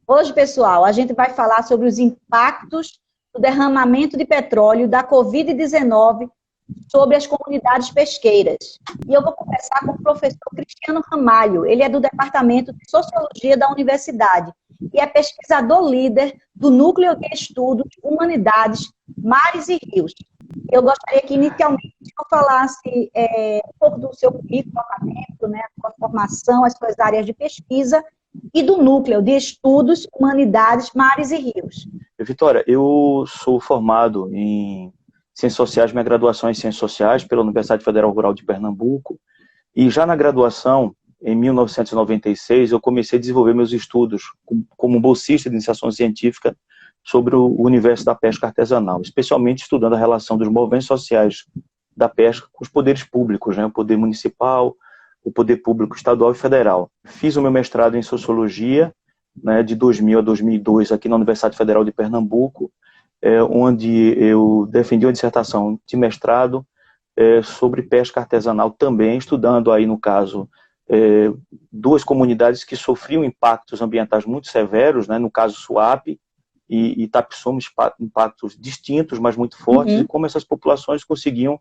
Hoje, pessoal, a gente vai falar sobre os impactos do derramamento de petróleo da Covid-19 sobre as comunidades pesqueiras. E eu vou conversar com o professor Cristiano Ramalho. Ele é do Departamento de Sociologia da Universidade e é pesquisador líder do Núcleo de Estudos Humanidades, Mares e Rios. Eu gostaria que, inicialmente, eu falasse um pouco do seu currículo acadêmico, né, a sua formação, as suas áreas de pesquisa, e do Núcleo de Estudos Humanidades, Mares e Rios. Vitória, eu sou formado em Ciências Sociais, minha graduação em Ciências Sociais pela Universidade Federal Rural de Pernambuco, e já na graduação, em 1996, eu comecei a desenvolver meus estudos como bolsista de iniciação científica sobre o universo da pesca artesanal, especialmente estudando a relação dos movimentos sociais da pesca com os poderes públicos, né, o poder municipal, o poder público estadual e federal. Fiz o meu mestrado em Sociologia, né, de 2000 a 2002, aqui na Universidade Federal de Pernambuco, onde eu defendi uma dissertação de mestrado sobre pesca artesanal também, estudando aí, no caso, duas comunidades que sofriam impactos ambientais muito severos, né, no caso Suape e Itapissuma, impactos distintos, mas muito fortes, e como essas populações conseguiam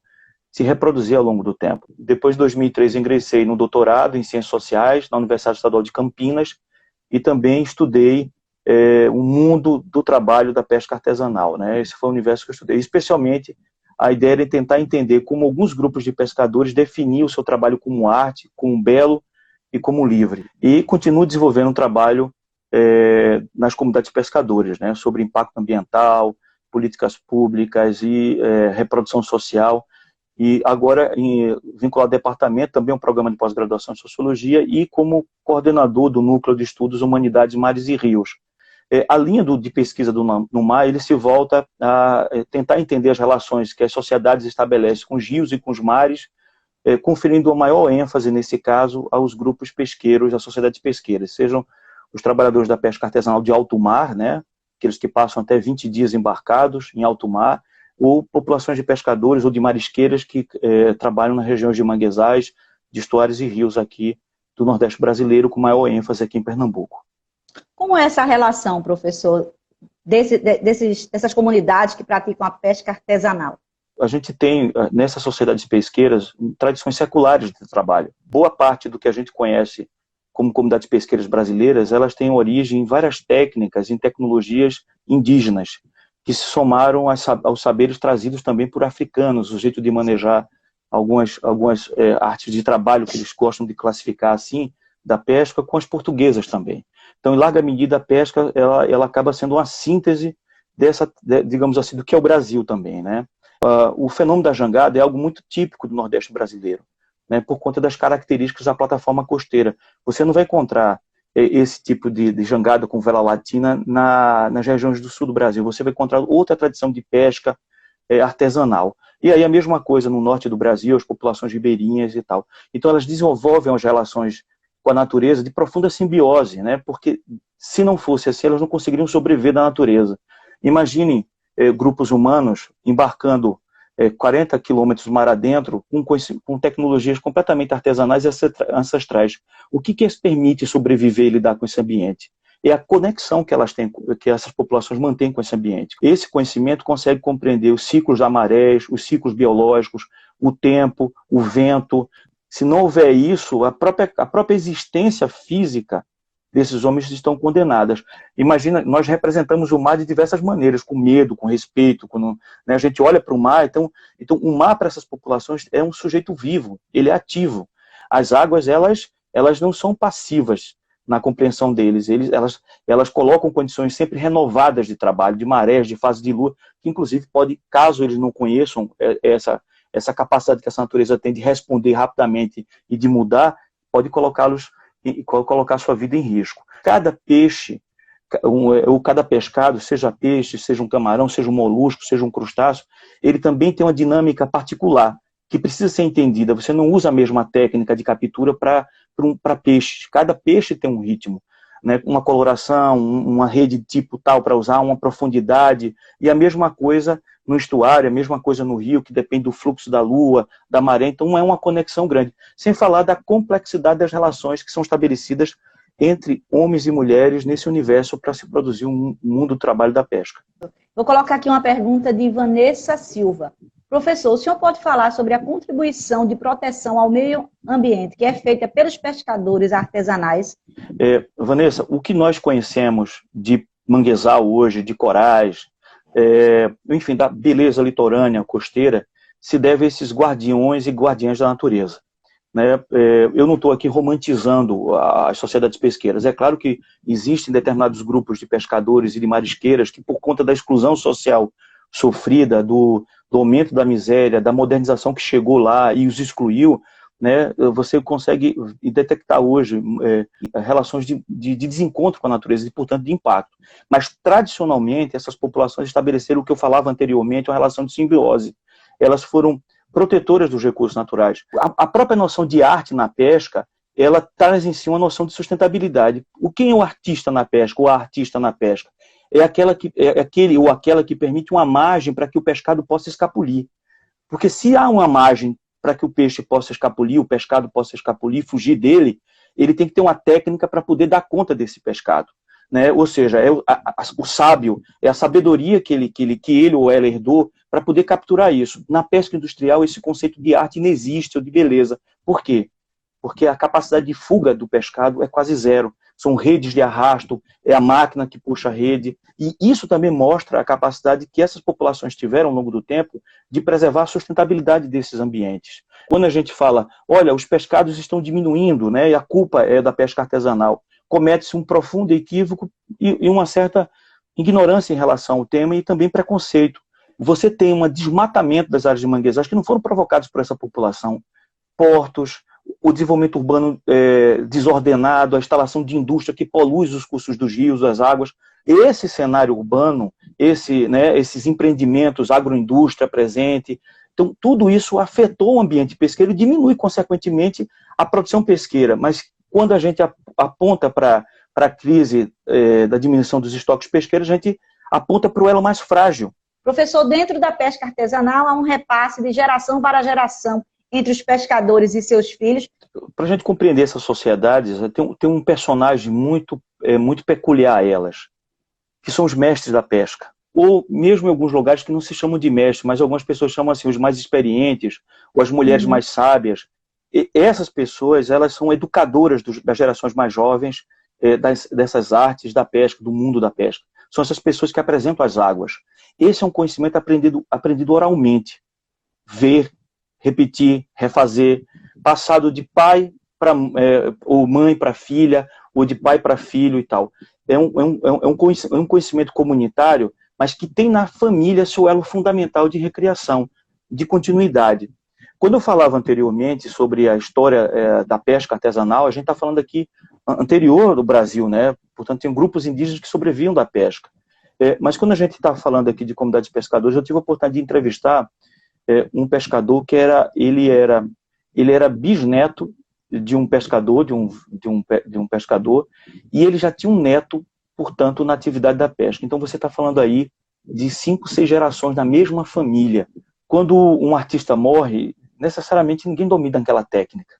se reproduzir ao longo do tempo. Depois de 2003, ingressei no doutorado em Ciências Sociais na Universidade Estadual de Campinas e também estudei o mundo do trabalho da pesca artesanal, né? Esse foi o universo que eu estudei. Especialmente, a ideia era tentar entender como alguns grupos de pescadores definiam o seu trabalho como arte, como belo e como livre. E continuo desenvolvendo um trabalho nas comunidades pescadoras, né? Sobre impacto ambiental, políticas públicas e reprodução social. E agora, vinculado ao departamento, também um programa de pós-graduação em Sociologia e como coordenador do Núcleo de Estudos Humanidades, Mares e Rios. A linha de pesquisa do NUMAR, ele se volta a tentar entender as relações que as sociedades estabelecem com os rios e com os mares, conferindo a maior ênfase, nesse caso, aos grupos pesqueiros, às sociedades pesqueiras, sejam os trabalhadores da pesca artesanal de alto mar, né, aqueles que passam até 20 dias embarcados em alto mar, ou populações de pescadores ou de marisqueiras que trabalham nas regiões de manguezais, de estuários e rios aqui do Nordeste brasileiro, com maior ênfase aqui em Pernambuco. Como é essa relação, professor, dessas comunidades que praticam a pesca artesanal? A gente tem, nessas sociedades pesqueiras, tradições seculares de trabalho. Boa parte do que a gente conhece como comunidades pesqueiras brasileiras, elas têm origem em várias técnicas, em tecnologias indígenas, que se somaram aos saberes trazidos também por africanos, o jeito de manejar algumas artes de trabalho que eles gostam de classificar assim, da pesca, com as portuguesas também. Então, em larga medida, a pesca ela acaba sendo uma síntese digamos assim, do que é o Brasil também, né? O fenômeno da jangada é algo muito típico do Nordeste brasileiro, né, por conta das características da plataforma costeira. Você não vai encontrar esse tipo de jangada com vela latina nas regiões do sul do Brasil. Você vai encontrar outra tradição de pesca artesanal. E aí a mesma coisa no norte do Brasil, as populações ribeirinhas e tal. Então elas desenvolvem as relações com a natureza de profunda simbiose, né? Porque se não fosse assim, elas não conseguiriam sobreviver da natureza. Imaginem grupos humanos embarcando 40 quilômetros mar adentro, com tecnologias completamente artesanais e ancestrais. O que isso permite sobreviver e lidar com esse ambiente? É a conexão que elas têm, que essas populações mantêm com esse ambiente. Esse conhecimento consegue compreender os ciclos da marés, os ciclos biológicos, o tempo, o vento. Se não houver isso, a própria existência física desses homens estão condenadas. Imagina, nós representamos o mar de diversas maneiras, com medo, com respeito, né, a gente olha para o mar, então o mar para essas populações é um sujeito vivo, ele é ativo. As águas, elas não são passivas na compreensão deles, elas colocam condições sempre renovadas de trabalho, de marés, de fase de lua, que inclusive pode, caso eles não conheçam essa capacidade que essa natureza tem de responder rapidamente e de mudar, pode colocá-los e colocar sua vida em risco. Cada peixe, ou cada pescado, seja peixe, seja um camarão, seja um molusco, seja um crustáceo, ele também tem uma dinâmica particular, que precisa ser entendida. Você não usa a mesma técnica de captura para peixes. Cada peixe tem um ritmo, né? Uma coloração, uma rede de tipo tal para usar, uma profundidade, e a mesma coisa no estuário, a mesma coisa no rio, que depende do fluxo da lua, da maré, então é uma conexão grande. Sem falar da complexidade das relações que são estabelecidas entre homens e mulheres nesse universo para se produzir um mundo do trabalho da pesca. Vou colocar aqui uma pergunta de Vanessa Silva. Professor, o senhor pode falar sobre a contribuição de proteção ao meio ambiente que é feita pelos pescadores artesanais? Vanessa, o que nós conhecemos de manguezal hoje, de corais, enfim, da beleza litorânea, costeira, se deve a esses guardiões e guardiãs da natureza. Né? Eu não estou aqui romantizando as sociedades pesqueiras. É claro que existem determinados grupos de pescadores e de marisqueiras que, por conta da exclusão social sofrida, do aumento da miséria, da modernização que chegou lá e os excluiu, né, você consegue detectar hoje relações de desencontro com a natureza e, portanto, de impacto. Mas, tradicionalmente, essas populações estabeleceram o que eu falava anteriormente, uma relação de simbiose. Elas foram protetoras dos recursos naturais. A própria noção de arte na pesca, ela traz em si uma noção de sustentabilidade. Quem é o artista na pesca, ou a artista na pesca? É aquele ou aquela que permite uma margem para que o pescado possa escapulir. Porque se há uma margem para que o peixe possa escapulir, o pescado possa escapulir, fugir dele, ele tem que ter uma técnica para poder dar conta desse pescado. Né? Ou seja, o sábio, é a sabedoria que ele ou ela herdou para poder capturar isso. Na pesca industrial, esse conceito de arte não existe, ou de beleza. Por quê? Porque a capacidade de fuga do pescado é quase zero. São redes de arrasto, é a máquina que puxa a rede. E isso também mostra a capacidade que essas populações tiveram ao longo do tempo de preservar a sustentabilidade desses ambientes. Quando a gente fala, olha, os pescados estão diminuindo, né, e a culpa é da pesca artesanal, comete-se um profundo equívoco e uma certa ignorância em relação ao tema e também preconceito. Você tem um desmatamento das áreas de manguezais que não foram provocados por essa população. Portos, o desenvolvimento urbano desordenado, a instalação de indústria que polui os cursos dos rios, das águas. Esse cenário urbano, esses empreendimentos, agroindústria presente, então tudo isso afetou o ambiente pesqueiro e diminui, consequentemente, a produção pesqueira. Mas quando a gente aponta para a crise da diminuição dos estoques pesqueiros, a gente aponta para o elo mais frágil. Professor, dentro da pesca artesanal há um repasse de geração para geração entre os pescadores e seus filhos. Para a gente compreender essas sociedades, tem um personagem muito peculiar a elas, que são os mestres da pesca. Ou mesmo em alguns lugares que não se chamam de mestres, mas algumas pessoas chamam assim, os mais experientes, ou as mulheres mais sábias. E essas pessoas, elas são educadoras das gerações mais jovens, dessas artes da pesca, do mundo da pesca. São essas pessoas que apresentam as águas. Esse é um conhecimento aprendido oralmente. Ver, repetir, refazer, passado de pai ou mãe para filha, ou de pai para filho e tal. É um conhecimento comunitário, mas que tem na família seu elo fundamental de recriação, de continuidade. Quando eu falava anteriormente sobre a história da pesca artesanal, a gente está falando aqui anterior do Brasil, né? Portanto, tem grupos indígenas que sobreviviam da pesca. Mas quando a gente está falando aqui de comunidades de pescadores, eu tive a oportunidade de entrevistar um pescador que ele era bisneto de um pescador, de um pescador, e ele já tinha um neto, portanto, na atividade da pesca. Então você está falando aí de 5, 6 gerações da mesma família. Quando um artista morre, necessariamente ninguém domina aquela técnica.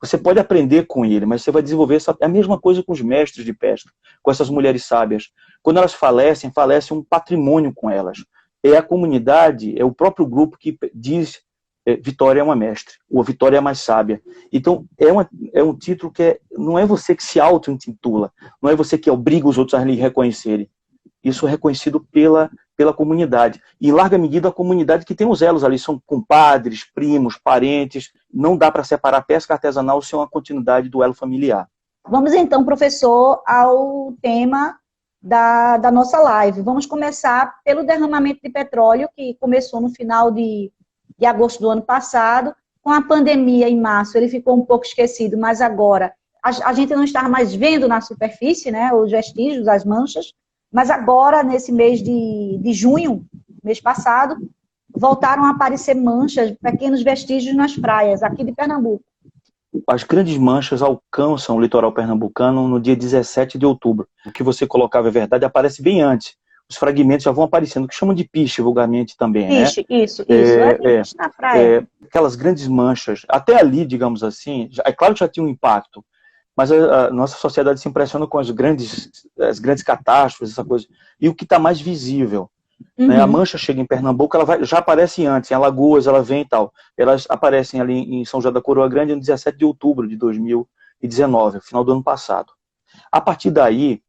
Você pode aprender com ele, mas você vai desenvolver a mesma coisa com os mestres de pesca, com essas mulheres sábias. Quando elas falecem um patrimônio com elas. É a comunidade, é o próprio grupo que diz Vitória é uma mestre, ou Vitória é a mais sábia. Então, é um título que não é você que se auto-intitula, não é você que obriga os outros a lhe reconhecerem. Isso é reconhecido pela comunidade. E, em larga medida, a comunidade que tem os elos ali, são compadres, primos, parentes. Não dá para separar a pesca artesanal sem uma continuidade do elo familiar. Vamos então, professor, ao tema da nossa live. Vamos começar pelo derramamento de petróleo, que começou no final de agosto do ano passado. Com a pandemia, em março, ele ficou um pouco esquecido, mas agora a gente não está mais vendo na superfície, né, os vestígios, as manchas, mas agora, nesse mês de junho, mês passado, voltaram a aparecer manchas, pequenos vestígios nas praias, aqui de Pernambuco. As grandes manchas alcançam o litoral pernambucano no dia 17 de outubro. O que você colocava é verdade, aparece bem antes. Os fragmentos já vão aparecendo, que chamam de piche, vulgarmente também, piche, né? Isso. Piche na praia. Aquelas grandes manchas, até ali, digamos assim, é claro que já tinha um impacto, mas a nossa sociedade se impressiona com as grandes catástrofes, essa coisa. E o que está mais visível, né? A mancha chega em Pernambuco, ela já aparece antes, em Alagoas, ela vem e tal. Elas aparecem ali em São José da Coroa Grande no 17 de outubro de 2019, final do ano passado. A partir daí,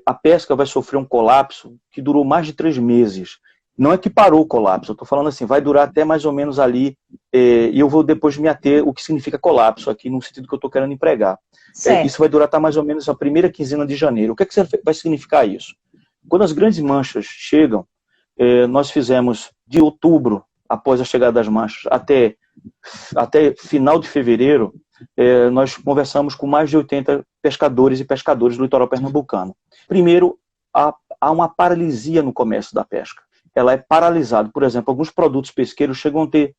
a pesca vai sofrer um colapso que durou mais de 3 meses. Não é que parou o colapso, eu estou falando assim, vai durar até mais ou menos ali, e eu vou depois me ater o que significa colapso aqui, no sentido que eu estou querendo empregar. Isso vai durar até mais ou menos a primeira quinzena de janeiro. O que vai significar isso? Quando as grandes manchas chegam, nós fizemos de outubro, após a chegada das manchas, até final de fevereiro, nós conversamos com mais de 80 pescadores e pescadoras do litoral pernambucano. Primeiro, há uma paralisia no comércio da pesca. Ela é paralisada. Por exemplo, alguns produtos pesqueiros chegam a ter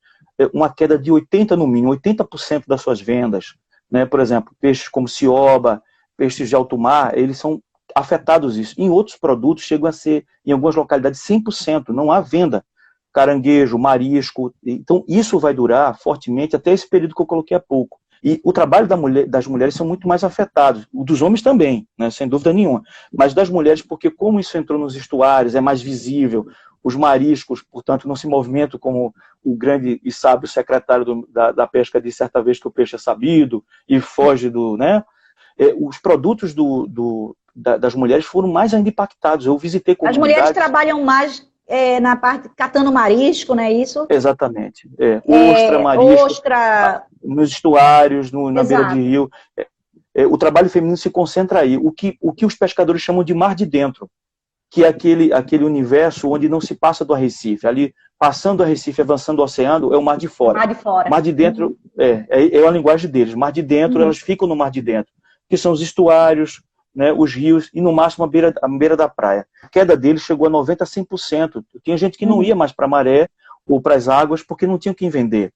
uma queda de 80% no mínimo, 80% das suas vendas. Né? Por exemplo, peixes como cioba, peixes de alto mar, eles são afetados isso. Em outros produtos chegam a ser, em algumas localidades, 100%, não há venda. Caranguejo, marisco. Então, isso vai durar fortemente até esse período que eu coloquei há pouco. E o trabalho das mulheres são muito mais afetados. O dos homens também, né, sem dúvida nenhuma. Mas das mulheres, porque como isso entrou nos estuários, é mais visível, os mariscos, portanto, não se movimentam como o grande e sábio secretário da pesca disse certa vez que o peixe é sabido e foge do... Né? Os produtos das mulheres foram mais ainda impactados. Eu visitei comunidades... As mulheres trabalham mais na parte catando marisco, não é isso? Exatamente. Ostra, marisco, nos estuários, na beira de rio. O trabalho feminino se concentra aí. O que os pescadores chamam de mar de dentro, que é aquele universo onde não se passa do arrecife. Ali, passando o arrecife, avançando o oceano, é o mar de fora. Mar de fora. Mar de dentro é a linguagem deles. Mar de dentro, elas ficam no mar de dentro, que são os estuários, né, os rios e, no máximo, a beira da praia. A queda deles chegou a 90% a 100%. Tinha gente que não ia mais para a maré ou para as águas porque não tinha quem vender.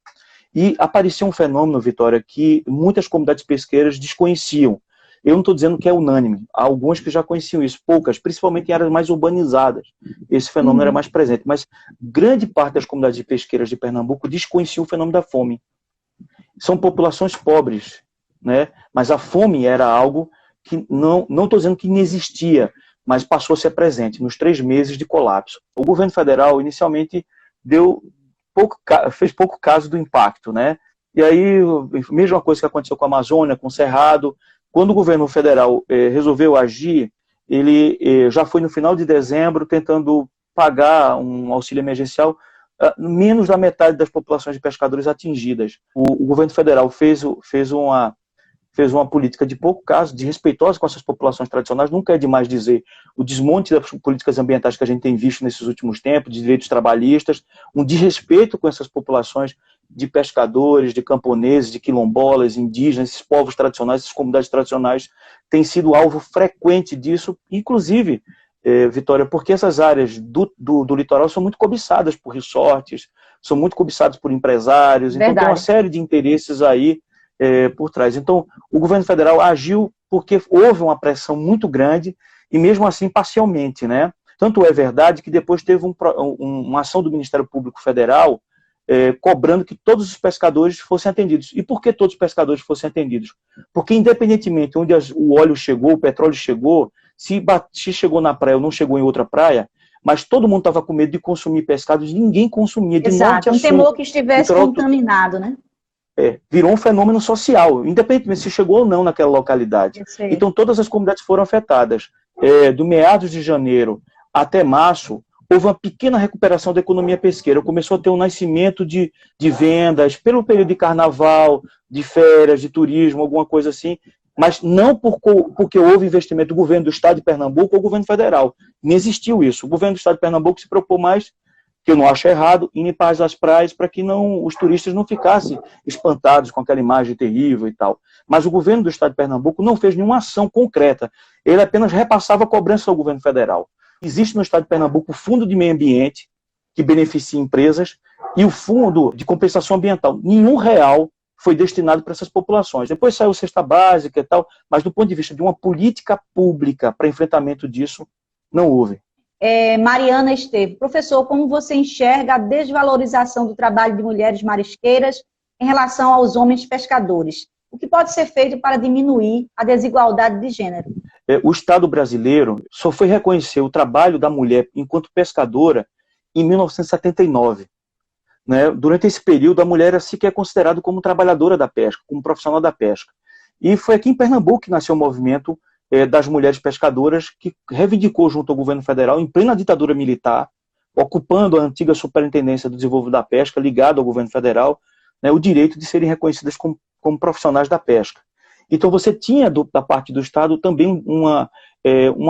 E apareceu um fenômeno, Vitória, que muitas comunidades pesqueiras desconheciam. Eu não estou dizendo que é unânime. Há alguns que já conheciam isso, poucas, principalmente em áreas mais urbanizadas. Esse fenômeno era mais presente. Mas grande parte das comunidades pesqueiras de Pernambuco desconheciam o fenômeno da fome. São populações pobres, né? Mas a fome era algo que não estou dizendo que não existia, mas passou a ser presente nos 3 meses de colapso. O governo federal, inicialmente, fez pouco caso do impacto, né? E aí, mesma coisa que aconteceu com a Amazônia, com o Cerrado, quando o governo federal resolveu agir, ele já foi no final de dezembro tentando pagar um auxílio emergencial, menos da metade das populações de pescadores atingidas. O governo federal fez uma política de pouco caso, desrespeitosa com essas populações tradicionais. Nunca é demais dizer o desmonte das políticas ambientais que a gente tem visto nesses últimos tempos, de direitos trabalhistas, um desrespeito com essas populações de pescadores, de camponeses, de quilombolas, indígenas, esses povos tradicionais, essas comunidades tradicionais, têm sido alvo frequente disso, inclusive, Vitória, porque essas áreas do litoral são muito cobiçadas por resorts, são muito cobiçadas por empresários, então tem uma série de interesses aí por trás. Então, o governo federal agiu porque houve uma pressão muito grande e mesmo assim parcialmente, né? Tanto é verdade que depois teve uma ação do Ministério Público Federal cobrando que todos os pescadores fossem atendidos. E por que todos os pescadores fossem atendidos? Porque independentemente onde o óleo chegou, o petróleo chegou, se chegou na praia ou não chegou em outra praia, mas todo mundo estava com medo de consumir pescados, ninguém consumia de norte a sul. Um temor que estivesse contaminado, né? Virou um fenômeno social, independentemente se chegou ou não naquela localidade. Então todas as comunidades foram afetadas. Do meados de janeiro até março, houve uma pequena recuperação da economia pesqueira. Começou a ter um nascimento de vendas pelo período de carnaval, de férias, de turismo, alguma coisa assim, mas não porque houve investimento do governo do estado de Pernambuco ou do governo federal. Não existiu isso. O governo do estado de Pernambuco se propôs mais, que eu não acho errado, em limpar as praias para que os turistas não ficassem espantados com aquela imagem terrível e tal. Mas o governo do estado de Pernambuco não fez nenhuma ação concreta. Ele apenas repassava a cobrança ao governo federal. Existe no estado de Pernambuco o Fundo de Meio Ambiente, que beneficia empresas, e o Fundo de Compensação Ambiental. Nenhum real foi destinado para essas populações. Depois saiu cesta básica e tal, mas do ponto de vista de uma política pública para enfrentamento disso, não houve. Mariana Esteves, professor, como você enxerga a desvalorização do trabalho de mulheres marisqueiras em relação aos homens pescadores? O que pode ser feito para diminuir a desigualdade de gênero? O Estado brasileiro só foi reconhecer o trabalho da mulher enquanto pescadora em 1979. Né? Durante esse período, a mulher era sequer considerada como trabalhadora da pesca, como profissional da pesca. E foi aqui em Pernambuco que nasceu o movimento das mulheres pescadoras, que reivindicou junto ao governo federal, em plena ditadura militar, ocupando a antiga Superintendência do Desenvolvimento da Pesca, ligado ao governo federal, né, o direito de serem reconhecidas como profissionais da pesca. Então você tinha, da parte do Estado, também uma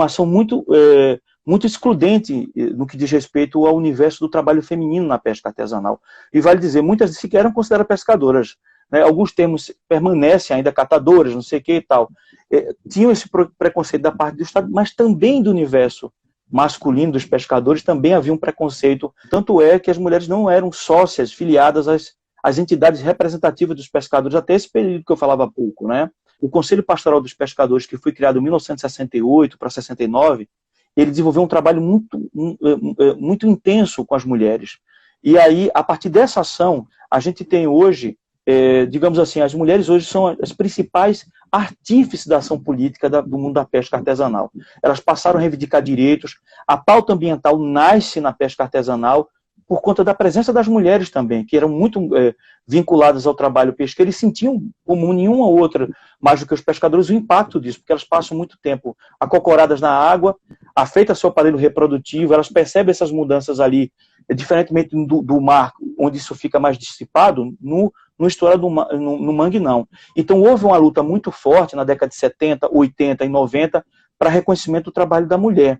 ação muito excludente no que diz respeito ao universo do trabalho feminino na pesca artesanal. E vale dizer, muitas sequer eram consideradas pescadoras. Né? Alguns termos permanecem ainda catadoras, não sei o que e tal. Tinham esse preconceito da parte do Estado, mas também do universo masculino dos pescadores também havia um preconceito. Tanto é que as mulheres não eram sócias, filiadas às entidades representativas dos pescadores, até esse período que eu falava há pouco. Né? O Conselho Pastoral dos Pescadores, que foi criado em 1968 para 69, ele desenvolveu um trabalho muito intenso com as mulheres. E aí, a partir dessa ação, a gente tem hoje, digamos assim, as mulheres hoje são as principais artífices da ação política do mundo da pesca artesanal. Elas passaram a reivindicar direitos, a pauta ambiental nasce na pesca artesanal por conta da presença das mulheres também, que eram muito vinculadas ao trabalho pesqueiro e sentiam, como nenhuma outra, mais do que os pescadores, o impacto disso, porque elas passam muito tempo acocoradas na água, afeta seu aparelho reprodutivo, elas percebem essas mudanças ali, diferentemente do mar, onde isso fica mais dissipado, no estourar no mangue não. Então houve uma luta muito forte na década de 70, 80 e 90 para reconhecimento do trabalho da mulher.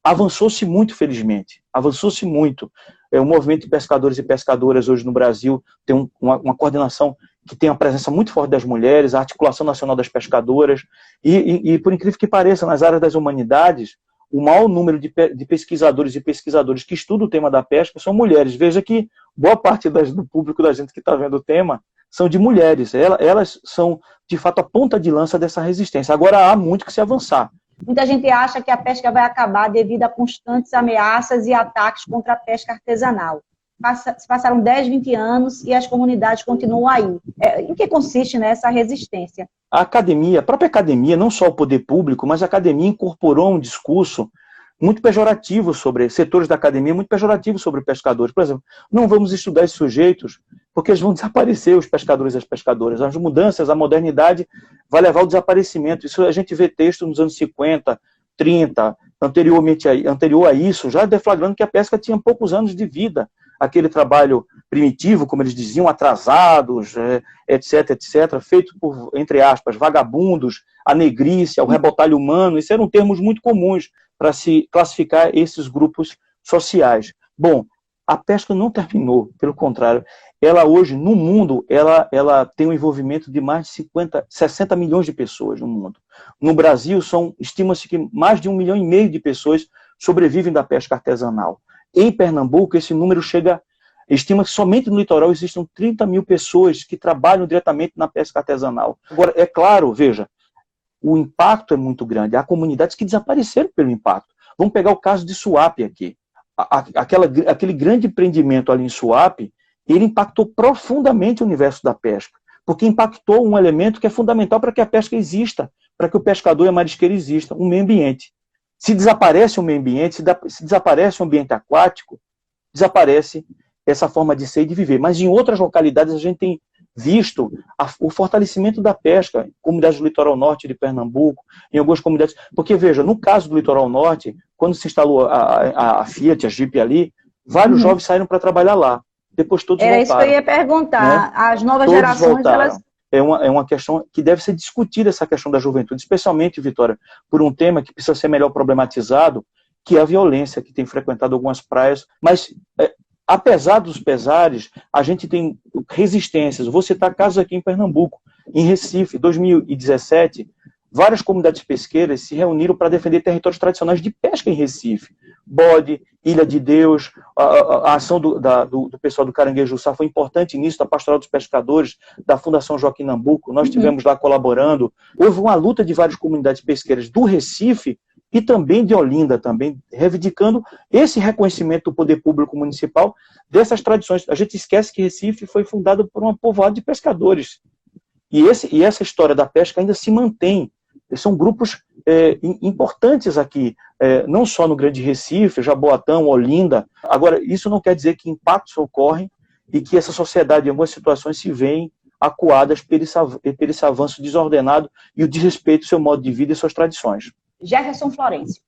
Avançou-se muito, felizmente, avançou-se muito. O movimento de pescadores e pescadoras hoje no Brasil tem uma coordenação que tem uma presença muito forte das mulheres, a Articulação Nacional das Pescadoras, e por incrível que pareça, nas áreas das humanidades, o maior número de pesquisadores e pesquisadoras que estudam o tema da pesca são mulheres. Veja que boa parte do público da gente que está vendo o tema são de mulheres. Elas são, de fato, a ponta de lança dessa resistência. Agora há muito que se avançar. Muita gente acha que a pesca vai acabar devido a constantes ameaças e ataques contra a pesca artesanal. Se passaram 10, 20 anos e as comunidades continuam aí. Em que consiste nessa resistência? A própria academia, não só o poder público, mas a academia incorporou um discurso muito pejorativo sobre setores da academia, muito pejorativo sobre pescadores. Por exemplo, não vamos estudar esses sujeitos porque eles vão desaparecer, os pescadores e as pescadoras. As mudanças, a modernidade vai levar ao desaparecimento. Isso a gente vê texto nos anos 50, 30, anterior a isso, já deflagrando que a pesca tinha poucos anos de vida. Aquele trabalho primitivo, como eles diziam, atrasados, etc., feito por, entre aspas, vagabundos, a negrícia, o rebotalho humano, esses eram termos muito comuns para se classificar esses grupos sociais. Bom, a pesca não terminou, pelo contrário, ela hoje, no mundo, ela tem um envolvimento de mais de 60 milhões de pessoas no mundo. No Brasil, estima-se que mais de 1,5 milhão de pessoas sobrevivem da pesca artesanal. Em Pernambuco, esse número estima que somente no litoral existam 30 mil pessoas que trabalham diretamente na pesca artesanal. Agora, é claro, veja, o impacto é muito grande. Há comunidades que desapareceram pelo impacto. Vamos pegar o caso de Suape aqui. Aquele grande empreendimento ali em Suape, ele impactou profundamente o universo da pesca, porque impactou um elemento que é fundamental para que a pesca exista, para que o pescador e a marisqueira existam, o meio ambiente. Se desaparece o meio ambiente, se desaparece o ambiente aquático, desaparece essa forma de ser e de viver. Mas em outras localidades a gente tem visto o fortalecimento da pesca, comunidades do litoral norte de Pernambuco, em algumas comunidades. Porque, veja, no caso do litoral norte, quando se instalou a Fiat, a Jeep ali, vários jovens saíram para trabalhar lá. Depois todos voltaram. Era isso que eu ia perguntar. Né? As novas todos gerações, voltaram. elas... É uma questão que deve ser discutida, essa questão da juventude, especialmente, Vitória, por um tema que precisa ser melhor problematizado, que é a violência, que tem frequentado algumas praias. Mas, apesar dos pesares, a gente tem resistências. Vou citar casos aqui em Pernambuco. Em Recife, 2017, várias comunidades pesqueiras se reuniram para defender territórios tradicionais de pesca em Recife. Bode, Ilha de Deus, a ação do pessoal do Caranguejo-Sá foi importante nisso, da Pastoral dos Pescadores, da Fundação Joaquim Nabuco, nós estivemos lá colaborando. Houve uma luta de várias comunidades pesqueiras do Recife e também de Olinda, também reivindicando esse reconhecimento do poder público municipal dessas tradições. A gente esquece que Recife foi fundado por uma povoada de pescadores. E essa história da pesca ainda se mantém. São grupos importantes aqui, não só no Grande Recife, Jaboatão, Olinda. Agora, isso não quer dizer que impactos ocorrem e que essa sociedade, em algumas situações, se veem acuadas por esse avanço desordenado e o desrespeito ao seu modo de vida e suas tradições. Jefferson Florencio,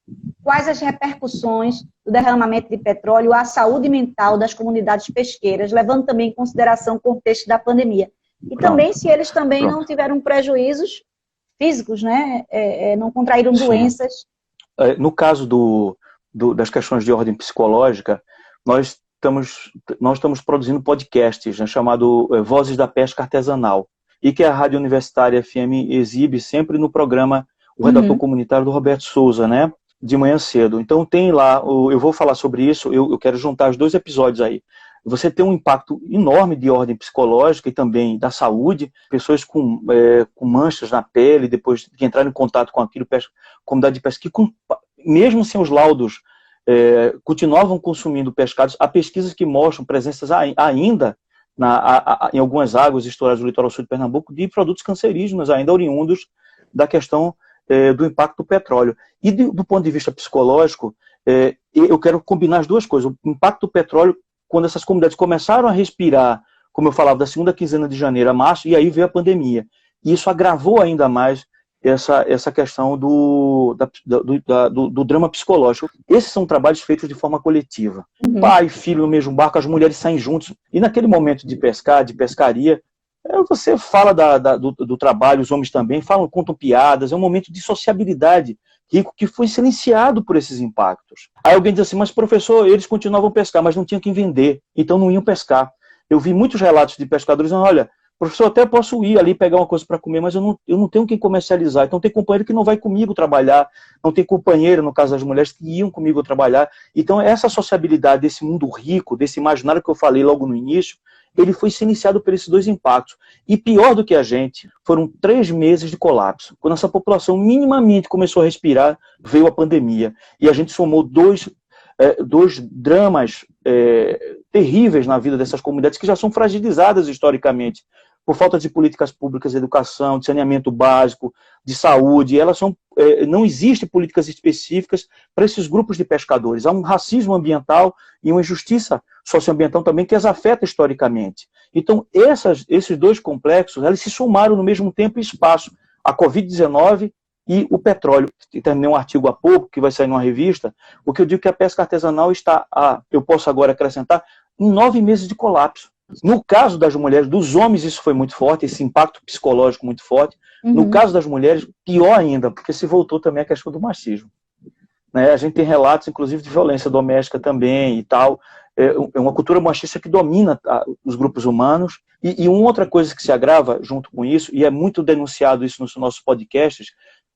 quais as repercussões do derramamento de petróleo à saúde mental das comunidades pesqueiras, levando também em consideração o contexto da pandemia? E também se eles também não tiveram prejuízos físicos, né? Não contraíram doenças. No caso das questões de ordem psicológica, nós estamos produzindo podcasts, né, chamado Vozes da Pesca Artesanal, e que a Rádio Universitária FM exibe sempre no programa O Redator Comunitário do Roberto Souza, né, de manhã cedo. Então tem lá, eu vou falar sobre isso, eu quero juntar os 2 episódios aí. Você tem um impacto enorme de ordem psicológica e também da saúde, pessoas com manchas na pele, depois de entrar em contato com aquilo, comunidade de pesca, que mesmo sem os laudos, continuavam consumindo pescados. Há pesquisas que mostram presenças ainda em algumas águas estouradas do litoral sul de Pernambuco de produtos cancerígenos ainda oriundos da questão do impacto do petróleo. E do ponto de vista psicológico, eu quero combinar as duas coisas. O impacto do petróleo, quando essas comunidades começaram a respirar, como eu falava, da segunda quinzena de janeiro a março, e aí veio a pandemia. E isso agravou ainda mais essa questão do drama psicológico. Esses são trabalhos feitos de forma coletiva. Pai e filho no mesmo barco, as mulheres saem juntos. E naquele momento de pescar, de pescaria, você fala do trabalho, os homens também falam, contam piadas, é um momento de sociabilidade rico que foi silenciado por esses impactos. Aí alguém diz assim, mas professor, eles continuavam a pescar, mas não tinham quem vender, então não iam pescar. Eu vi muitos relatos de pescadores dizendo, olha, professor, até posso ir ali pegar uma coisa para comer, mas eu não tenho quem comercializar. Então tem companheiro que não vai comigo trabalhar, não tem companheiro, no caso das mulheres, que iam comigo trabalhar. Então essa sociabilidade desse mundo rico, desse imaginário que eu falei logo no início, ele foi silenciado por esses 2 impactos. E pior do que a gente, foram 3 meses de colapso. Quando essa população minimamente começou a respirar, veio a pandemia. E a gente somou dois dramas terríveis na vida dessas comunidades que já são fragilizadas historicamente por falta de políticas públicas de educação, de saneamento básico, de saúde. Não existem políticas específicas para esses grupos de pescadores. Há um racismo ambiental e uma injustiça socioambiental também que as afeta historicamente. Então, esses 2 complexos, eles se somaram no mesmo tempo e espaço. A Covid-19 e o petróleo. Terminei um artigo há pouco, que vai sair numa revista, o que eu digo que a pesca artesanal está, eu posso agora acrescentar, em 9 meses de colapso. No caso das mulheres, dos homens isso foi muito forte, esse impacto psicológico muito forte. No caso das mulheres, pior ainda, porque se voltou também a questão do machismo. Né? A gente tem relatos, inclusive, de violência doméstica também e tal. É uma cultura machista que domina os grupos humanos. E uma outra coisa que se agrava junto com isso, e é muito denunciado isso nos nossos podcasts,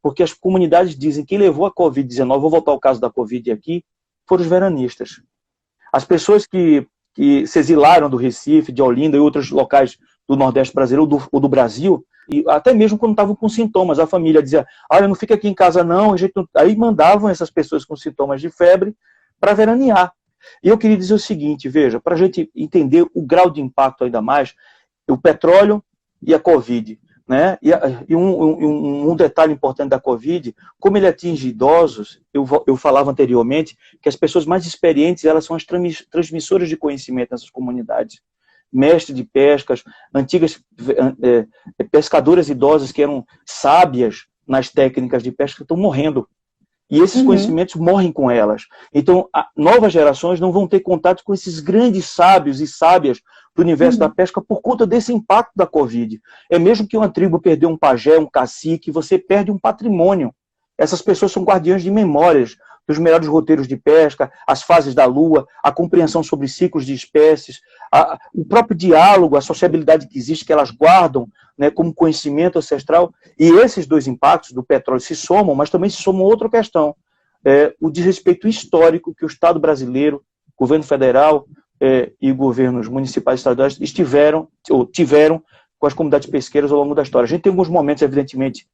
porque as comunidades dizem que quem levou a Covid-19, vou voltar ao caso da Covid aqui, foram os veranistas. As pessoas que se exilaram do Recife, de Olinda e outros locais do Nordeste brasileiro ou do Brasil, e até mesmo quando estavam com sintomas, a família dizia, olha, não fica aqui em casa não, aí mandavam essas pessoas com sintomas de febre para veranear. E eu queria dizer o seguinte, veja, para a gente entender o grau de impacto ainda mais, o petróleo e a Covid, né? E um detalhe importante da Covid, como ele atinge idosos, eu falava anteriormente que as pessoas mais experientes, elas são as transmissoras de conhecimento nessas comunidades. Mestres de pescas, antigas pescadoras idosas que eram sábias nas técnicas de pesca, estão morrendo. E esses conhecimentos morrem com elas. Então, novas gerações não vão ter contato com esses grandes sábios e sábias do universo da pesca por conta desse impacto da Covid. É mesmo que uma tribo perdeu um pajé, um cacique, você perde um patrimônio. Essas pessoas são guardiãs de memórias dos melhores roteiros de pesca, as fases da lua, a compreensão sobre ciclos de espécies, o próprio diálogo, a sociabilidade que existe, que elas guardam, né, como conhecimento ancestral. E esses 2 impactos do petróleo se somam, mas também se somam outra questão, o desrespeito histórico que o Estado brasileiro, governo federal e governos municipais e estaduais tiveram com as comunidades pesqueiras ao longo da história. A gente tem alguns momentos, evidentemente,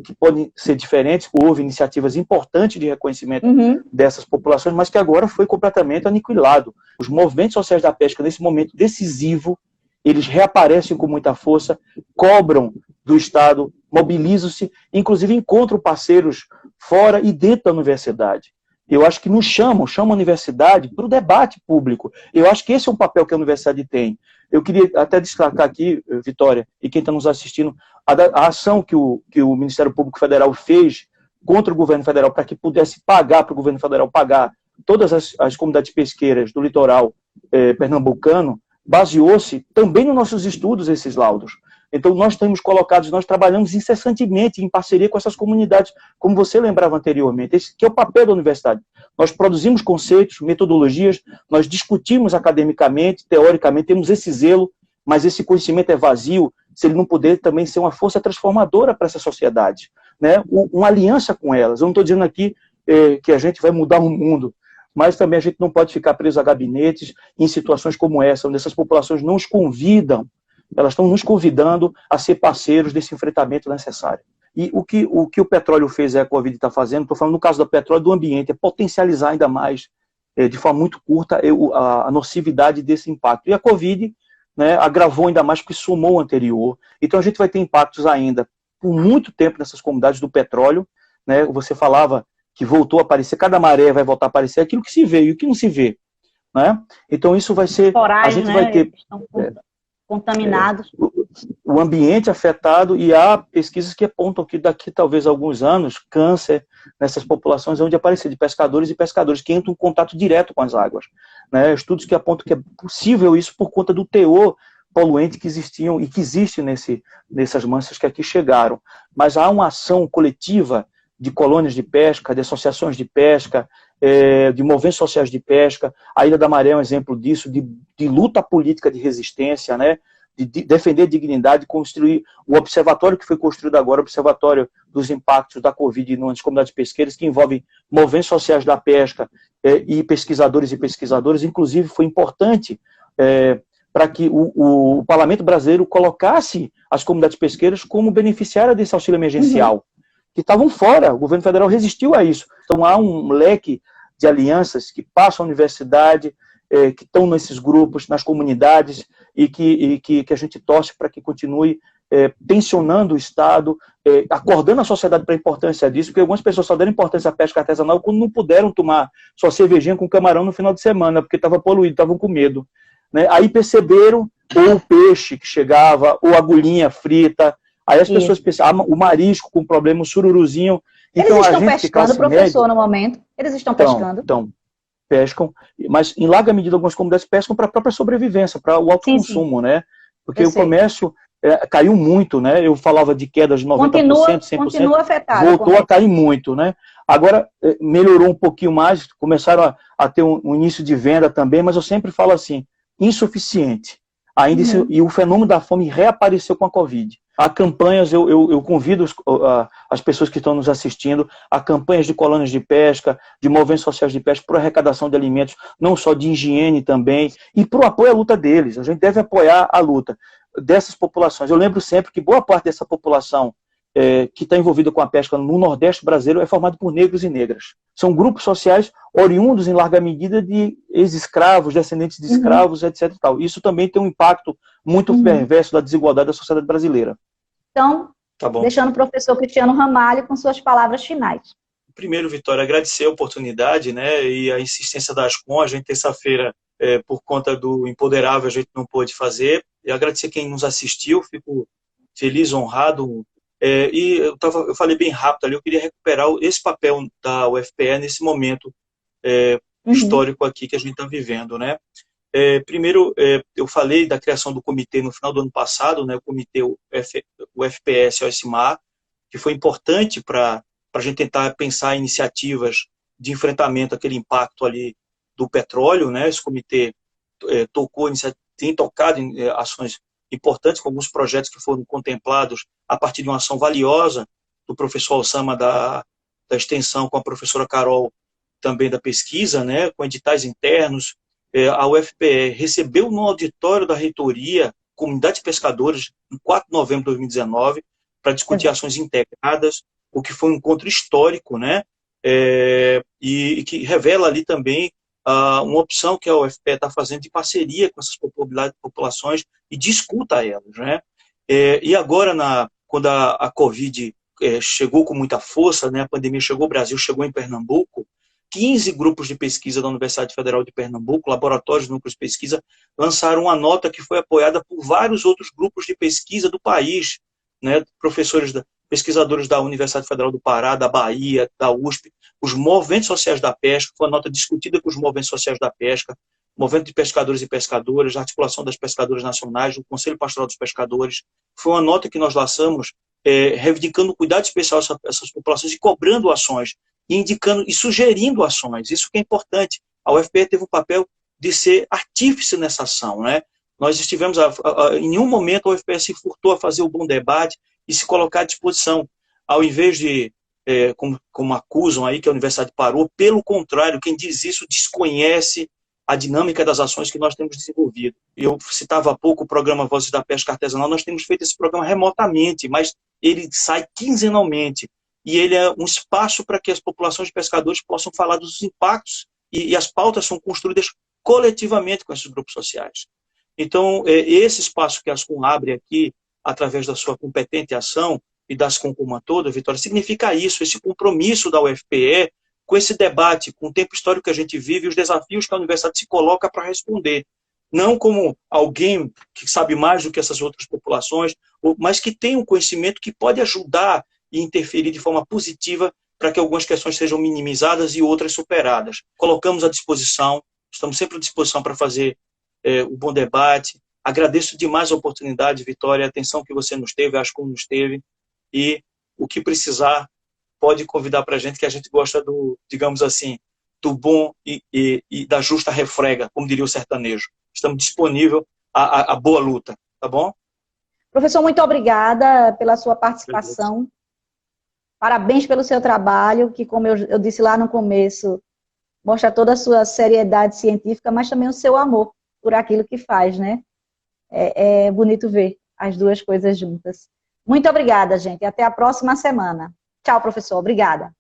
que podem ser diferentes, houve iniciativas importantes de reconhecimento dessas populações, mas que agora foi completamente aniquilado. Os movimentos sociais da pesca, nesse momento decisivo, eles reaparecem com muita força, cobram do Estado mobilizam-se, inclusive encontram parceiros fora e dentro da universidade. Eu acho que nos chamam a universidade para o debate público. Eu acho que esse é um papel que a universidade tem. Eu queria até destacar aqui, Vitória, e quem está nos assistindo, a ação que o Ministério Público Federal fez contra o governo federal para que pudesse pagar, para o governo federal pagar todas as comunidades pesqueiras do litoral pernambucano, baseou-se também nos nossos estudos, esses laudos. Então, nós trabalhamos incessantemente em parceria com essas comunidades, como você lembrava anteriormente. Esse que é o papel da universidade. Nós produzimos conceitos, metodologias, nós discutimos academicamente, teoricamente, temos esse zelo, mas esse conhecimento é vazio se ele não puder também ser uma força transformadora para essa sociedade, né? Uma aliança com elas. Eu não estou dizendo aqui que a gente vai mudar o mundo, mas também a gente não pode ficar preso a gabinetes em situações como essa, onde essas populações não os convidam. Elas estão nos convidando a ser parceiros desse enfrentamento necessário. E o que o petróleo fez, a Covid está fazendo, estou falando no caso do petróleo, do ambiente, é potencializar ainda mais, de forma muito curta, a nocividade desse impacto. E a Covid, né, agravou ainda mais porque somou o anterior. Então a gente vai ter impactos ainda por muito tempo nessas comunidades do petróleo, né? Você falava que voltou a aparecer, cada maré vai voltar a aparecer aquilo que se vê e o que não se vê, né? Então isso vai ser... Corais, a gente né? vai ter... contaminados. O ambiente afetado, e há pesquisas que apontam que daqui talvez a alguns anos, câncer nessas populações onde aparecer de pescadores e pescadores que entram em contato direto com as águas, né? Estudos que apontam que é possível isso por conta do teor poluente que existiam e que existe nessas mansas que aqui chegaram. Mas há uma ação coletiva de colônias de pesca, de associações de pesca, de movimentos sociais de pesca. A Ilha da Maré é um exemplo disso, de luta política de resistência, né? De defender a dignidade, construir o observatório que foi construído agora, o Observatório dos Impactos da Covid nas comunidades pesqueiras, que envolve movimentos sociais da pesca e pesquisadores, inclusive foi importante para que o Parlamento brasileiro colocasse as comunidades pesqueiras como beneficiárias desse auxílio emergencial, que estavam fora, o governo federal resistiu a isso. Então há um leque de alianças que passam a universidade, que estão nesses grupos, nas comunidades, e que a gente torce para que continue tensionando o Estado, acordando a sociedade para a importância disso, porque algumas pessoas só deram importância à pesca artesanal quando não puderam tomar sua cervejinha com camarão no final de semana, porque estava poluído, estavam com medo, né? Aí perceberam ou o peixe que chegava, ou a agulhinha frita, aí as pessoas pensavam, o marisco com problema, o sururuzinho. Então, eles estão pescando, professor, no momento? Eles estão pescando? Então, pescam, mas em larga medida algumas comunidades pescam para a própria sobrevivência, para o autoconsumo, né? Porque o comércio caiu muito, né? Eu falava de queda de 90%, 100%, continua afetado, voltou a cair muito, né? Agora melhorou um pouquinho mais, começaram a ter um início de venda também, mas eu sempre falo assim, insuficiente. Ainda e o fenômeno da fome reapareceu com a Covid. Há campanhas, eu convido as pessoas que estão nos assistindo, a campanhas de colônias de pesca, de movimentos sociais de pesca, para arrecadação de alimentos, não só de higiene também, e para o apoio à luta deles. A gente deve apoiar a luta dessas populações. Eu lembro sempre que boa parte dessa população que está envolvida com a pesca no Nordeste brasileiro é formada por negros e negras. São grupos sociais oriundos, em larga medida, de ex-escravos, descendentes de escravos, etc. Tal. Isso também tem um impacto muito perverso da desigualdade da sociedade brasileira. Então, deixando o professor Cristiano Ramalho com suas palavras finais. Primeiro, Vitória, agradecer a oportunidade, né, e a insistência da Ascom. A gente, terça-feira, por conta do Empoderável, a gente não pôde fazer. E agradecer quem nos assistiu, fico feliz, honrado. E eu falei bem rápido ali, eu queria recuperar esse papel da UFPE nesse momento histórico aqui que a gente está vivendo, né? Primeiro, eu falei da criação do comitê no final do ano passado, né, o comitê UFPS-OSMAR, que foi importante para a gente tentar pensar iniciativas de enfrentamento àquele impacto ali do petróleo, né? Esse comitê tem tocado em ações importantes, com alguns projetos que foram contemplados a partir de uma ação valiosa do professor Osama da extensão, com a professora Carol também da pesquisa, né, com editais internos. A UFPE recebeu no auditório da reitoria comunidades pescadoras em 4 de novembro de 2019 para discutir ações integradas, o que foi um encontro histórico, né, e que revela ali também uma opção que a UFPE está fazendo de parceria com essas populações e de escuta a elas, né? E agora, quando a Covid chegou com muita força, né, a pandemia chegou ao Brasil, chegou em Pernambuco, 15 grupos de pesquisa da Universidade Federal de Pernambuco, laboratórios de núcleos de pesquisa, lançaram uma nota que foi apoiada por vários outros grupos de pesquisa do país, né, pesquisadores da Universidade Federal do Pará, da Bahia, da USP, os movimentos sociais da pesca, foi uma nota discutida com os movimentos sociais da pesca, movimento de pescadores e pescadoras, a articulação das pescadoras nacionais, o Conselho Pastoral dos Pescadores. Foi uma nota que nós lançamos reivindicando cuidado especial a essas populações e cobrando ações, e indicando e sugerindo ações. Isso que é importante. A UFPE teve o papel de ser artífice nessa ação, né? Nós estivemos, em nenhum momento a UFPE se furtou a fazer o bom debate e se colocar à disposição. Ao invés de, como acusam aí, que a universidade parou, pelo contrário, quem diz isso desconhece a dinâmica das ações que nós temos desenvolvido. Eu citava há pouco o programa Vozes da Pesca Artesanal, nós temos feito esse programa remotamente, mas ele sai quinzenalmente, e ele é um espaço para que as populações de pescadores possam falar dos impactos, e as pautas são construídas coletivamente com esses grupos sociais. Então, esse espaço que a Ascom abre aqui, através da sua competente ação, e da Ascom como uma toda, Vitória, significa isso, esse compromisso da UFPE com esse debate, com o tempo histórico que a gente vive e os desafios que a universidade se coloca para responder. Não como alguém que sabe mais do que essas outras populações, mas que tem um conhecimento que pode ajudar e interferir de forma positiva para que algumas questões sejam minimizadas e outras superadas. Colocamos à disposição, estamos sempre à disposição para fazer o bom debate. Agradeço demais a oportunidade, Vitória, a atenção que você nos teve, acho que nos teve, e o que precisar, pode convidar para a gente, que a gente gosta do, digamos assim, do bom e da justa refrega, como diria o sertanejo. Estamos disponíveis à boa luta, tá bom? Professor, muito obrigada pela sua participação. Parabéns pelo seu trabalho, que, como eu disse lá no começo, mostra toda a sua seriedade científica, mas também o seu amor por aquilo que faz, né? É bonito ver as duas coisas juntas. Muito obrigada, gente. Até a próxima semana. Tchau, professor. Obrigada.